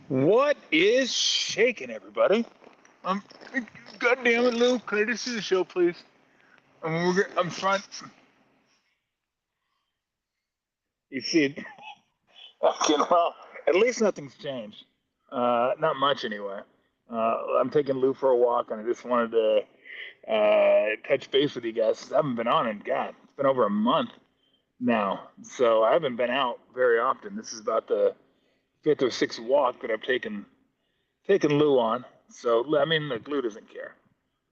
What is shaking, everybody? Um, God damn it, Lou. Can I just see the show, please? I'm trying. You see it? Okay, well, at least nothing's changed. Not much, anyway. I'm taking Lou for a walk, and I just wanted to touch base with you guys. I haven't been on in, God, it's been over a month now. So I haven't been out very often. This is about the fifth or sixth walk that I've taken Lou on. So I mean, look, Lou doesn't care.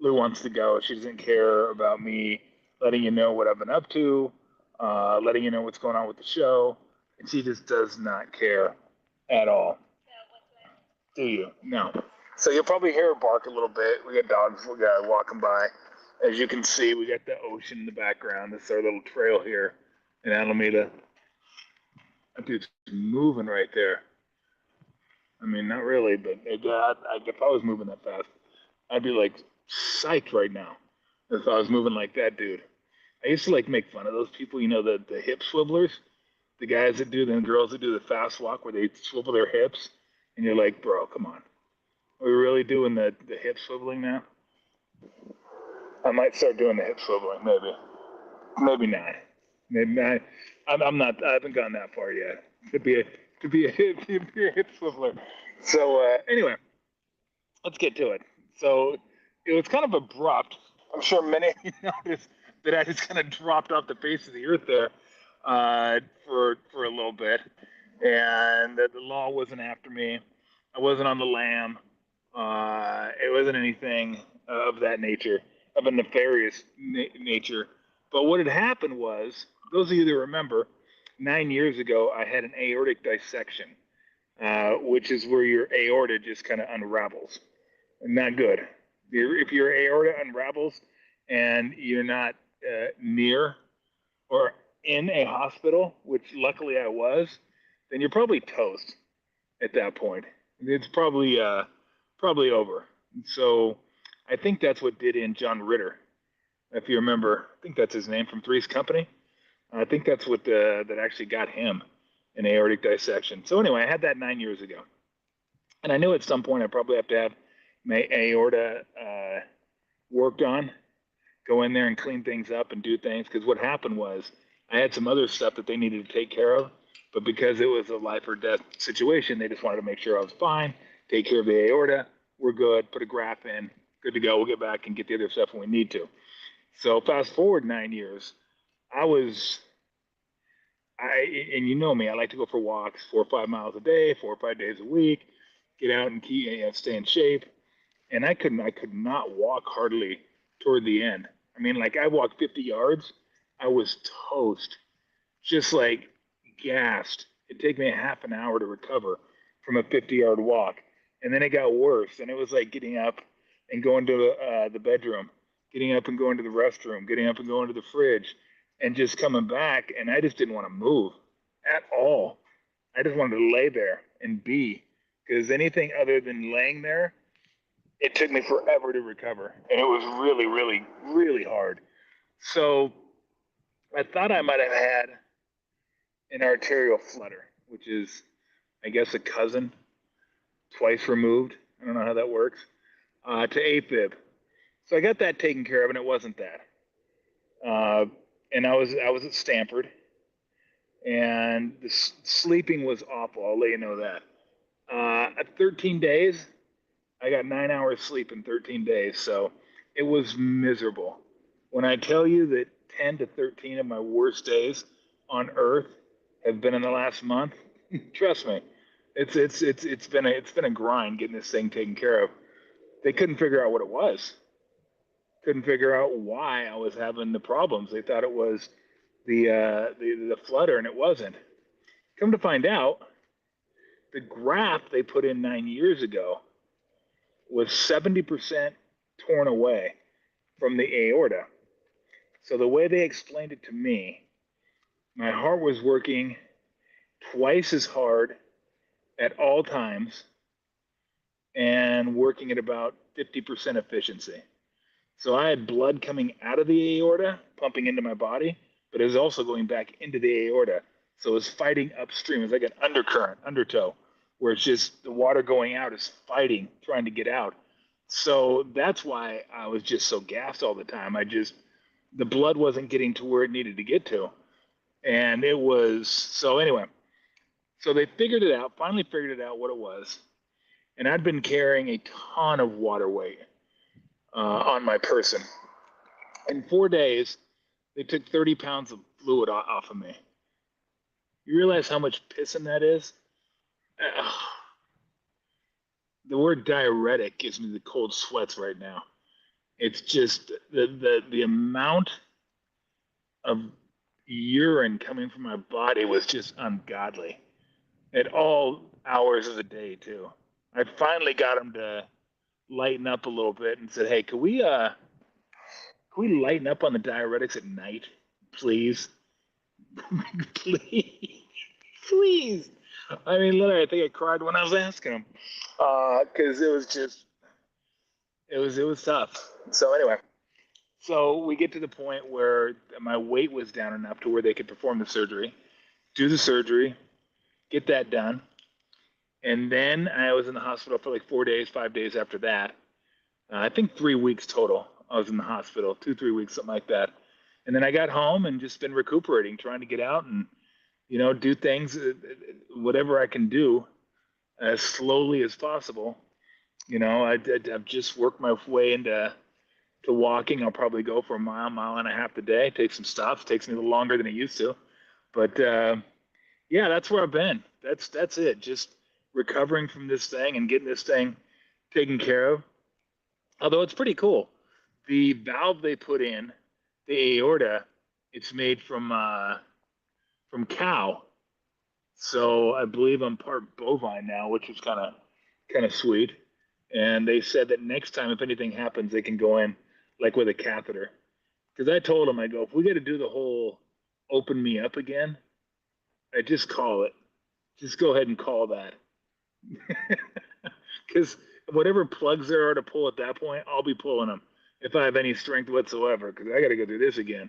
Lou wants to go. She doesn't care about me letting you know what I've been up to, letting you know what's going on with the show, and she just does not care at all. Do you? No. So you'll probably hear her bark a little bit. We got dogs. We got walking by. As you can see, we got the ocean in the background. This is our little trail here in Alameda. That dude's moving right there. I mean, not really, but if I was moving that fast, I'd be like psyched right now if I was moving like that dude. I used to like make fun of those people, the hip swivelers, the guys that do, the girls that do the fast walk where they swivel their hips, and you're like, bro, come on, are we really doing the hip swiveling now? I might start doing the hip swiveling, maybe not, maybe not. I'm not. I haven't gone that far yet. To be a hip swiveler. So anyway, let's get to it. So it was kind of abrupt. I'm sure many of you noticed that I just kind of dropped off the face of the earth there for a little bit, and that the law wasn't after me. I wasn't on the lam. It wasn't anything of that nature, of a nefarious nature. But what had happened was, those of you that remember, 9 years ago, I had an aortic dissection, which is where your aorta just kind of unravels. Not good. If your aorta unravels and you're not near or in a hospital, which luckily I was, then you're probably toast at that point. It's probably over. So I think that's what did in John Ritter. If you remember, I think that's his name from Three's Company. I think that's what that actually got him an aortic dissection. So anyway, I had that 9 years ago, and I knew at some point I probably have to have my aorta worked on, go in there and clean things up and do things. Because what happened was I had some other stuff that they needed to take care of, but because it was a life or death situation, they just wanted to make sure I was fine, take care of the aorta. We're good. Put a graft in. Good to go. We'll get back and get the other stuff when we need to. So fast forward 9 years. And you know me, I like to go for walks 4 or 5 miles a day, 4 or 5 days a week, get out and stay in shape. And I could not walk hardly toward the end. I mean, like I walked 50 yards, I was toast, just like gassed. It'd take me a half an hour to recover from a 50-yard walk. And then it got worse. And it was like getting up and going to the bedroom, getting up and going to the restroom, getting up and going to the fridge, and just coming back. And I just didn't want to move at all. I just wanted to lay there and be, because anything other than laying there, it took me forever to recover. And it was really, really, really hard. So I thought I might have had an arterial flutter, which is, I guess, a cousin, twice removed. I don't know how that works, to AFib. So I got that taken care of, and it wasn't that. And I was at Stanford, and the sleeping was awful. I'll let you know that. At 13 days, I got 9 hours sleep in 13 days, so it was miserable. When I tell you that 10 to 13 of my worst days on Earth have been in the last month, trust me, it's been a grind getting this thing taken care of. They couldn't figure out what it was. Couldn't figure out why I was having the problems. They thought it was the flutter, and it wasn't. Come to find out, the graft they put in 9 years ago was 70% torn away from the aorta. So the way they explained it to me, my heart was working twice as hard at all times and working at about 50% efficiency. So I had blood coming out of the aorta, pumping into my body, but it was also going back into the aorta. So it was fighting upstream. It's like an undercurrent, undertow, where it's just the water going out is fighting, trying to get out. So that's why I was just so gassed all the time. The blood wasn't getting to where it needed to get to. And it was, so anyway, so they figured it out, finally figured it out what it was. And I'd been carrying a ton of water weight on my person. In 4 days, they took 30 pounds of fluid off of me. You realize how much pissing that is? The word diuretic gives me the cold sweats right now. It's just the amount of urine coming from my body was just ungodly at all hours of the day too. I finally got him to lighten up a little bit and said, "Hey, can we lighten up on the diuretics at night, please, please, please?" I mean, literally, I think I cried when I was asking him because it was tough. So anyway, so we get to the point where my weight was down enough to where they could perform the surgery, do the surgery, get that done. And then I was in the hospital for like 4 days, 5 days after that. I think 3 weeks total. I was in the hospital, 2, 3 weeks, something like that. And then I got home and just been recuperating, trying to get out and, do things, whatever I can do as slowly as possible. I've just worked my way into walking. I'll probably go for a mile, mile and a half a day. Take some stops. Takes me a little longer than it used to. But yeah, that's where I've been. That's it. Just recovering from this thing and getting this thing taken care of. Although it's pretty cool. The valve they put in, the aorta, it's made from cow. So I believe I'm part bovine now, which is kind of sweet. And they said that next time, if anything happens, they can go in like with a catheter. Because I told them, I go, if we got to do the whole open me up again, I just call it. Just go ahead and call that. Because whatever plugs there are to pull at that point, I'll be pulling them if I have any strength whatsoever. Because I got to go through this again.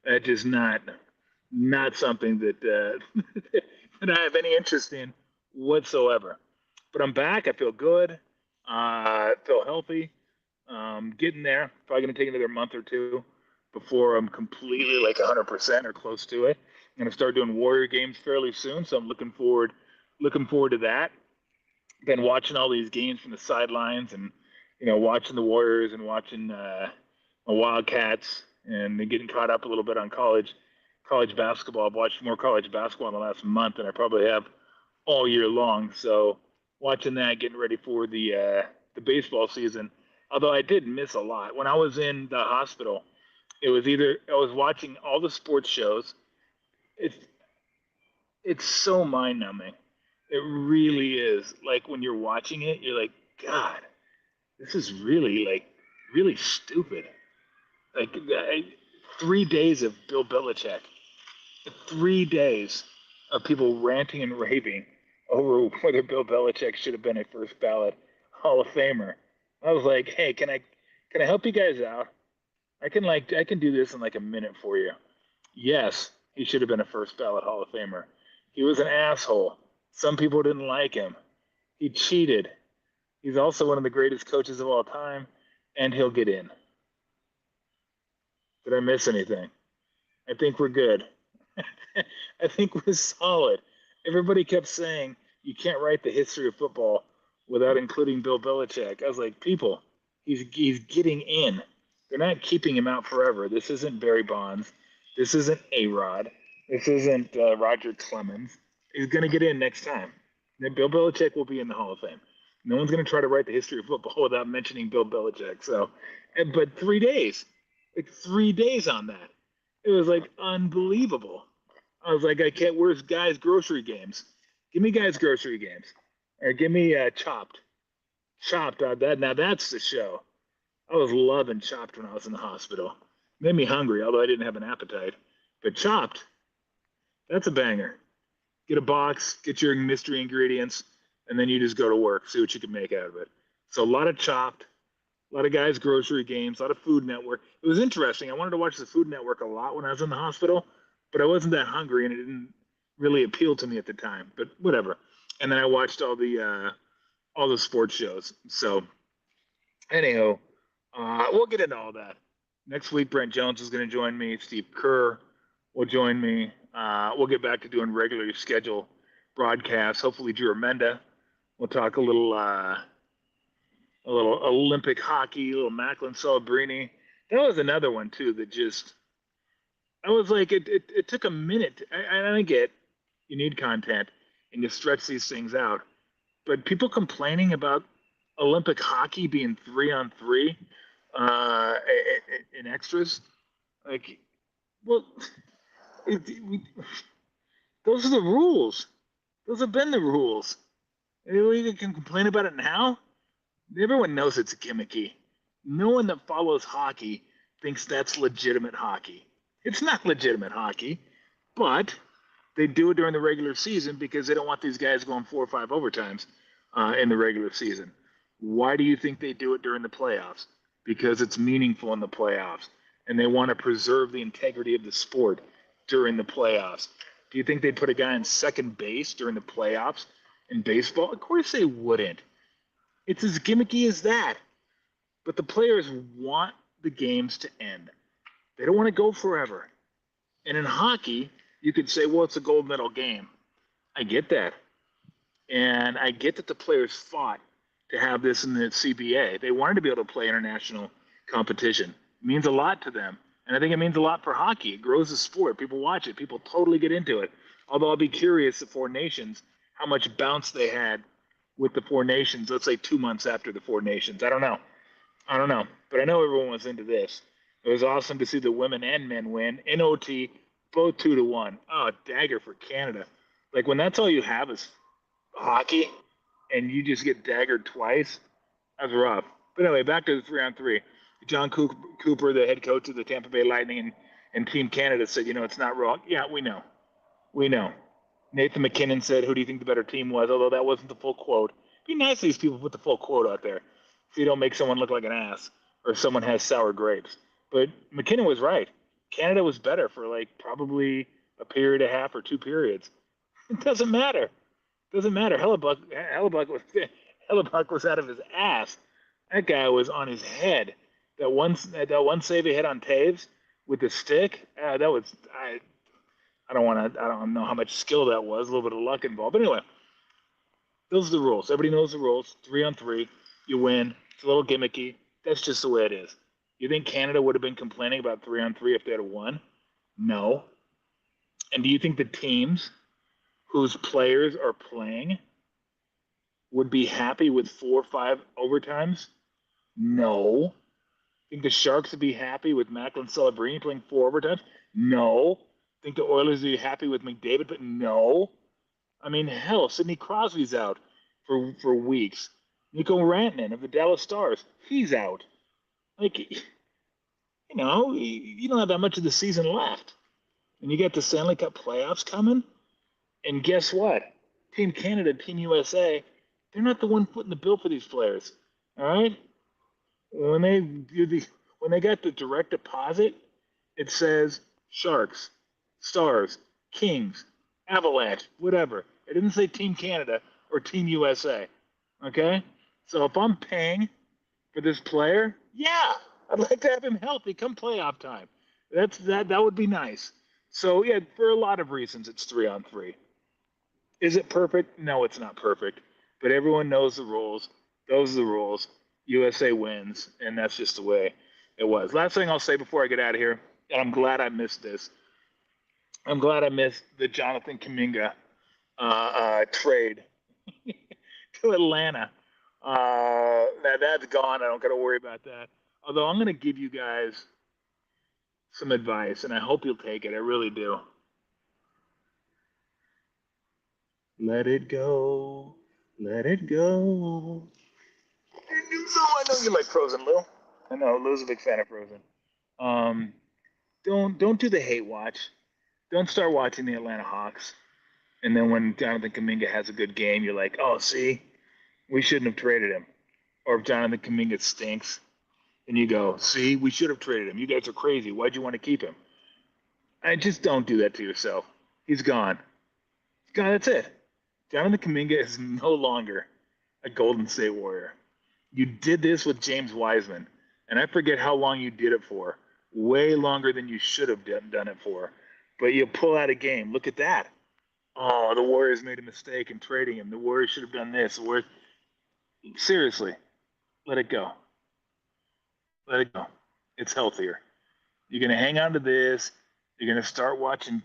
That's just not something that that I have any interest in whatsoever. But I'm back. I feel good. I feel healthy. Getting there. Probably going to take another month or two before I'm completely like 100% or close to it. I'm going to start doing Warrior games fairly soon, so I'm looking forward to that. Been watching all these games from the sidelines, and watching the Warriors and watching my Wildcats, and getting caught up a little bit on college basketball. I've watched more college basketball in the last month than I probably have all year long. So watching that, getting ready for the baseball season. Although I did miss a lot when I was in the hospital. It was either I was watching all the sports shows. It's so mind numbing. It really is. Like when you're watching it, you're like, God, this is really stupid. Like 3 days of Bill Belichick, 3 days of people ranting and raving over whether Bill Belichick should have been a first ballot Hall of Famer. I was like, hey, can I help you guys out? I can do this in like a minute for you. Yes, he should have been a first ballot Hall of Famer. He was an asshole. Some people didn't like him. He cheated. He's also one of the greatest coaches of all time, and he'll get in. Did I miss anything? I think we're good. I think we're solid. Everybody kept saying you can't write the history of football without including Bill Belichick. I was like, people, he's getting in. They're not keeping him out forever. This isn't Barry Bonds. This isn't A-Rod. This isn't Roger Clemens. He's going to get in next time. Then Bill Belichick will be in the Hall of Fame. No one's going to try to write the history of football without mentioning Bill Belichick. So, but 3 days, like 3 days on that. It was like unbelievable. I was like, I can't. Where's guys' grocery games? Give me guys' grocery games, or give me Chopped. Chopped. Now that's the show. I was loving Chopped when I was in the hospital. Made me hungry, although I didn't have an appetite. But Chopped, that's a banger. Get a box, get your mystery ingredients, and then you just go to work, see what you can make out of it. So a lot of Chopped, a lot of guys' grocery games, a lot of Food Network. It was interesting. I wanted to watch the Food Network a lot when I was in the hospital, but I wasn't that hungry, and it didn't really appeal to me at the time. But whatever. And then I watched all the sports shows. So anyhow, we'll get into all that next week. Brent Jones is going to join me. Steve Kerr will join me. We'll get back to doing regular schedule broadcasts. Hopefully, Drew Amenda. We'll talk a little Olympic hockey, a little Macklin Celebrini. That was another one too that just I was like it took a minute. I get you need content and you stretch these things out, but people complaining about Olympic hockey being 3-on-3 in extras, like, well, we, those are the rules. Those have been the rules. We can complain about it now. Everyone knows it's gimmicky. No one that follows hockey thinks that's legitimate hockey. It's not legitimate hockey, but they do it during the regular season because they don't want these guys going 4 or 5 overtimes in the regular season. Why do you think they do it during the playoffs? Because it's meaningful in the playoffs, and they want to preserve the integrity of the sport during the playoffs. Do you think they'd put a guy on second base during the playoffs in baseball? Of course they wouldn't. It's as gimmicky as that. But the players want the games to end. They don't want to go forever. And in hockey, you could say, well, it's a gold medal game. I get that. And I get that the players fought to have this in the CBA. They wanted to be able to play international competition. It means a lot to them. And I think it means a lot for hockey. It grows the sport. People watch it. People totally get into it. Although I'll be curious, the Four Nations, how much bounce they had with the Four Nations, let's say 2 months after the Four Nations. I don't know. But I know everyone was into this. It was awesome to see the women and men win in OT, both 2-1. Oh, dagger for Canada. Like, when that's all you have is hockey and you just get daggered twice, that's rough. But anyway, back to the 3-on-3. John Cooper, the head coach of the Tampa Bay Lightning and Team Canada, said, it's not wrong. Yeah, we know. Nathan McKinnon said, who do you think the better team was? Although that wasn't the full quote. It'd be nice if these people put the full quote out there so you don't make someone look like an ass or someone has sour grapes. But McKinnon was right. Canada was better for probably a period and a half or 2 periods. It doesn't matter. Hellebuck was out of his ass. That guy was on his head. That one save he had on Taves with the stick. I don't know how much skill that was. A little bit of luck involved. But anyway, those are the rules. Everybody knows the rules. 3-on-3, you win. It's a little gimmicky. That's just the way it is. You think Canada would have been complaining about 3-on-3 if they had won? No. And do you think the teams whose players are playing would be happy with 4 or 5 overtimes? No. Think the Sharks would be happy with Macklin Celebrini playing 4 overtimes? No. Think the Oilers would be happy with McDavid? But no. I mean, hell, Sidney Crosby's out for weeks. Nico Rantanen of the Dallas Stars, he's out. You don't have that much of the season left. And you got the Stanley Cup playoffs coming. And guess what? Team Canada, Team USA, they're not the one footing the bill for these players. All right? When they got the direct deposit, it says Sharks, Stars, Kings, Avalanche, whatever. It didn't say Team Canada or Team USA. Okay? So if I'm paying for this player, yeah, I'd like to have him healthy come playoff time. That would be nice. So yeah, for a lot of reasons, it's 3-on-3. Is it perfect? No, it's not perfect. But everyone knows the rules. Those are the rules. USA wins, and that's just the way it was. Last thing I'll say before I get out of here, and I'm glad I missed this. I'm glad I missed the Jonathan Kuminga trade to Atlanta. That's gone. I don't got to worry about that. Although I'm going to give you guys some advice, and I hope you'll take it. I really do. Let it go. Let it go. So I know you like Frozen, Lou. I know Lou's a big fan of Frozen. Don't do the hate watch. Don't start watching the Atlanta Hawks, and then when Jonathan Kuminga has a good game, you're like, oh, see, we shouldn't have traded him. Or if Jonathan Kuminga stinks, and you go, see, we should have traded him. You guys are crazy. Why'd you want to keep him? I just don't do that to yourself. He's gone. God, that's it. Jonathan Kuminga is no longer a Golden State Warrior. You did this with James Wiseman, and I forget how long you did it for. Way longer than you should have done it for. But you pull out a game. Look at that. Oh, the Warriors made a mistake in trading him. The Warriors should have done this. Seriously, let it go. Let it go. It's healthier. You're going to hang on to this. You're going to start watching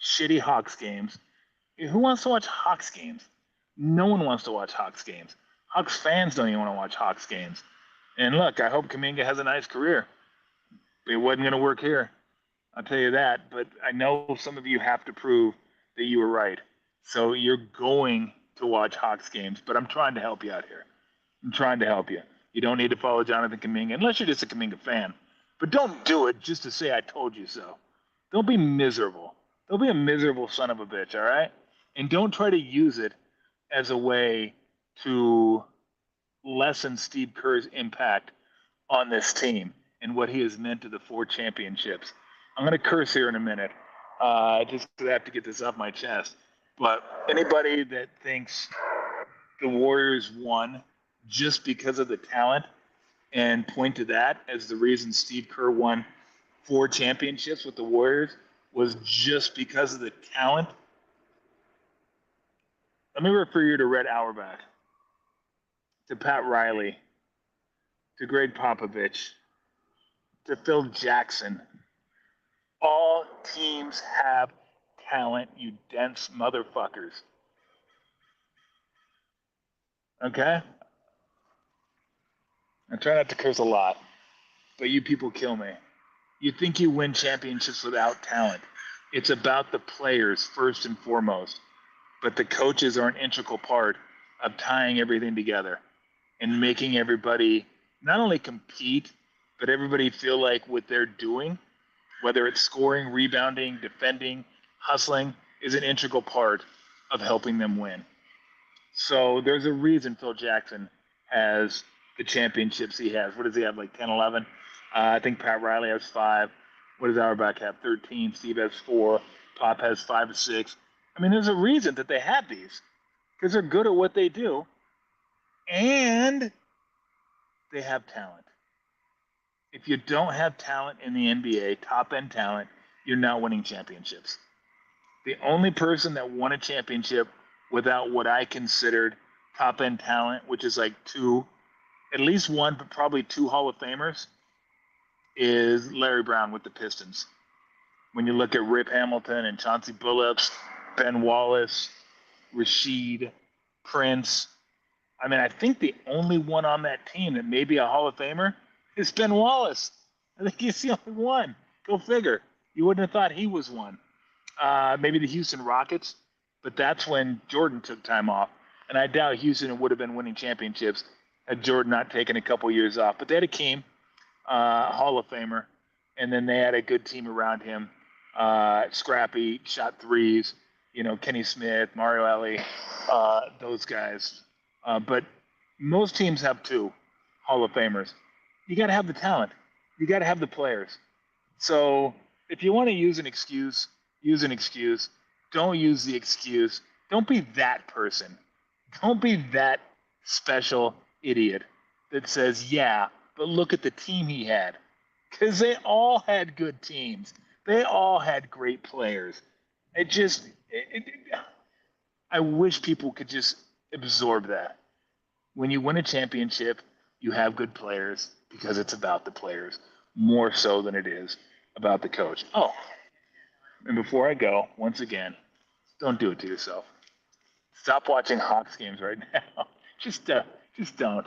shitty Hawks games. Who wants to watch Hawks games? No one wants to watch Hawks games. Hawks fans don't even want to watch Hawks games. And look, I hope Kuminga has a nice career. But it wasn't going to work here. I'll tell you that. But I know some of you have to prove that you were right. So you're going to watch Hawks games. But I'm trying to help you out here. I'm trying to help you. You don't need to follow Jonathan Kuminga unless you're just a Kuminga fan. But don't do it just to say I told you so. Don't be miserable. Don't be a miserable son of a bitch, all right? And don't try to use it as a way to lessen Steve Kerr's impact on this team and what he has meant to the 4 championships. I'm going to curse here in a minute, just because I have to get this off my chest. But anybody that thinks the Warriors won just because of the talent and point to that as the reason Steve Kerr won 4 championships with the Warriors was just because of the talent, let me refer you to Red Auerbach, to Pat Riley, to Greg Popovich, to Phil Jackson. All teams have talent, you dense motherfuckers. Okay? I try not to curse a lot, but you people kill me. You think you win championships without talent. It's about the players first and foremost. But the coaches are an integral part of tying everything together and making everybody not only compete, but everybody feel like what they're doing, whether it's scoring, rebounding, defending, hustling, is an integral part of helping them win. So there's a reason Phil Jackson has the championships he has. What does he have, like 10, 11? I think Pat Riley has 5. What does Auerbach have? 13. Steve has 4. Pop has 5 or 6. I mean, there's a reason that they have these, because they're good at what they do, and they have talent. If you don't have talent in the NBA, top-end talent, you're not winning championships. The only person that won a championship without what I considered top-end talent, which is like 2, at least 1, but probably 2 Hall of Famers, is Larry Brown with the Pistons. When you look at Rip Hamilton and Chauncey Billups, Ben Wallace, Rasheed, Prince. I mean, I think the only one on that team that may be a Hall of Famer is Ben Wallace. I think he's the only one. Go figure. You wouldn't have thought he was one. Maybe the Houston Rockets, but that's when Jordan took time off. And I doubt Houston would have been winning championships had Jordan not taken a couple years off. But they had a Keem, Hall of Famer, and then they had a good team around him. Scrappy, shot threes, Kenny Smith, Mario Elie, those guys. But most teams have 2 Hall of Famers. You got to have the talent. You got to have the players. So if you want to use an excuse, use an excuse. Don't use the excuse. Don't be that person. Don't be that special idiot that says, yeah, but look at the team he had. Because they all had good teams. They all had great players. I wish people could just absorb that. When you win a championship, you have good players because it's about the players more so than it is about the coach. Oh, and before I go, once again, don't do it to yourself. Stop watching Hawks games right now. Just don't.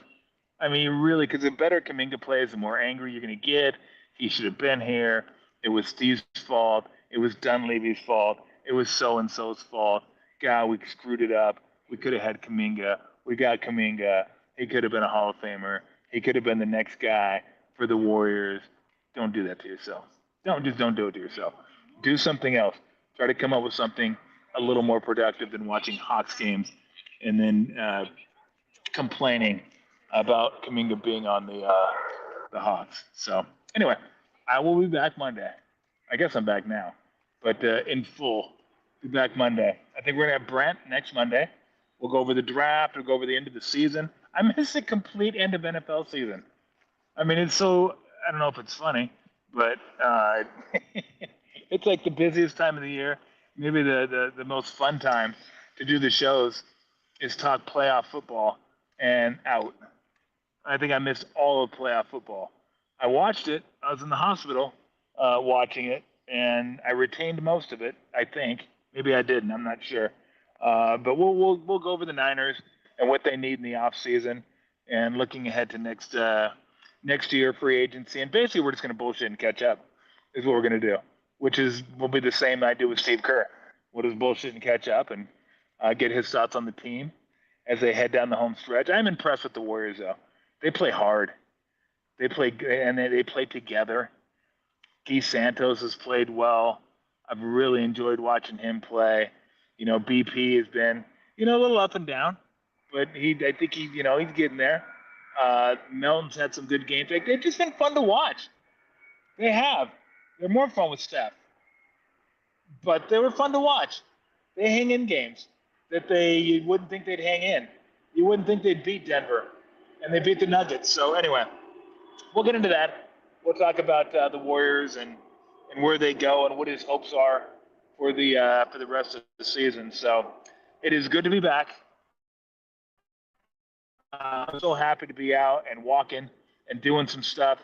I mean, really, because the better Kuminga plays, the more angry you're going to get. He should have been here. It was Steve's fault. It was Dunleavy's fault. It was so-and-so's fault. God, we screwed it up. We could have had Kuminga. We got Kuminga. He could have been a Hall of Famer. He could have been the next guy for the Warriors. Don't do that to yourself. Don't do it to yourself. Do something else. Try to come up with something a little more productive than watching Hawks games and then complaining about Kuminga being on the Hawks. So anyway, I will be back Monday. I guess I'm back now. but in full. Be back Monday. I think we're gonna have Brent next Monday. We'll go over the draft. We'll go over the end of the season. I miss the complete end of NFL season. I mean, it's so, I don't know if it's funny, but it's like the busiest time of the year. Maybe the most fun time to do the shows is talk playoff football and out. I think I missed all of playoff football. I watched it. I was in the hospital watching it, and I retained most of it, I think. Maybe I didn't. I'm not sure. But we'll go over the Niners and what they need in the off season, and looking ahead to next year free agency. And basically, we're just going to bullshit and catch up. Is what we're going to do, which will be the same I do with Steve Kerr. We'll just bullshit and catch up and get his thoughts on the team as they head down the home stretch. I'm impressed with the Warriors, though. They play hard. They play and they play together. Guy Santos has played well. I've really enjoyed watching him play. BP has been, a little up and down, but I think he's getting there. Melton's had some good games. They've just been fun to watch. They have. They're more fun with Steph, but they were fun to watch. They hang in games that you wouldn't think they'd hang in. You wouldn't think they'd beat Denver, and they beat the Nuggets. So anyway, we'll get into that. We'll talk about the Warriors and where they go and what his hopes are for the rest of the season. So it is good to be back. I'm so happy to be out and walking and doing some stuff,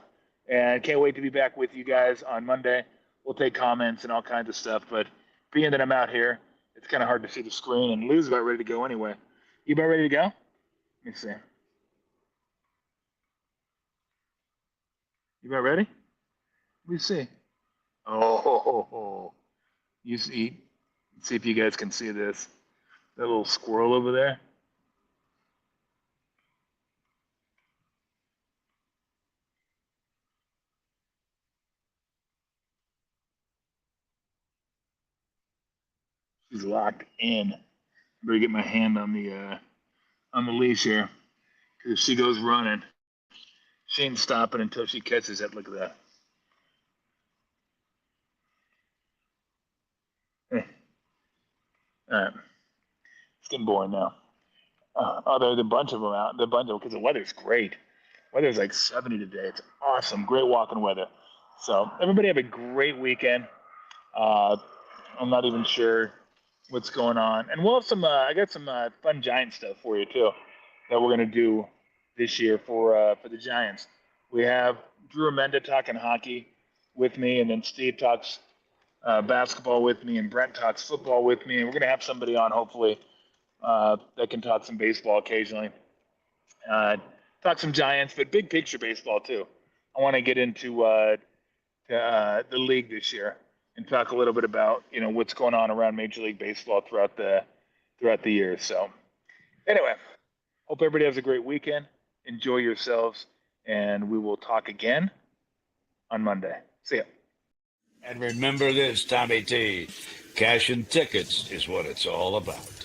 and can't wait to be back with you guys on Monday. We'll take comments and all kinds of stuff, but being that I'm out here, it's kind of hard to see the screen, and Lou's about ready to go anyway. You about ready to go? Let me see. You about ready? Let me see. Oh, you see if you guys can see this. That little squirrel over there. She's locked in. I better get my hand on the leash here, because if she goes running, she ain't stopping until she catches it. Look at that. Hey. All right. It's getting boring now. There's a bunch of them out. Because the weather's great. Weather's like 70 today. It's awesome. Great walking weather. So everybody have a great weekend. I'm not even sure what's going on. And we'll have some, I got some fun Giant stuff for you too that we're going to do this year for the Giants. We have Drew Amenda talking hockey with me, and then Steve talks basketball with me, and Brent talks football with me, and we're going to have somebody on hopefully that can talk some baseball occasionally. Talk some Giants, but big picture baseball too. I want to get into the league this year and talk a little bit about what's going on around Major League Baseball throughout the year. So anyway, hope everybody has a great weekend. Enjoy yourselves, and we will talk again on Monday. See ya. And remember this, Tommy T, cash and tickets is what it's all about.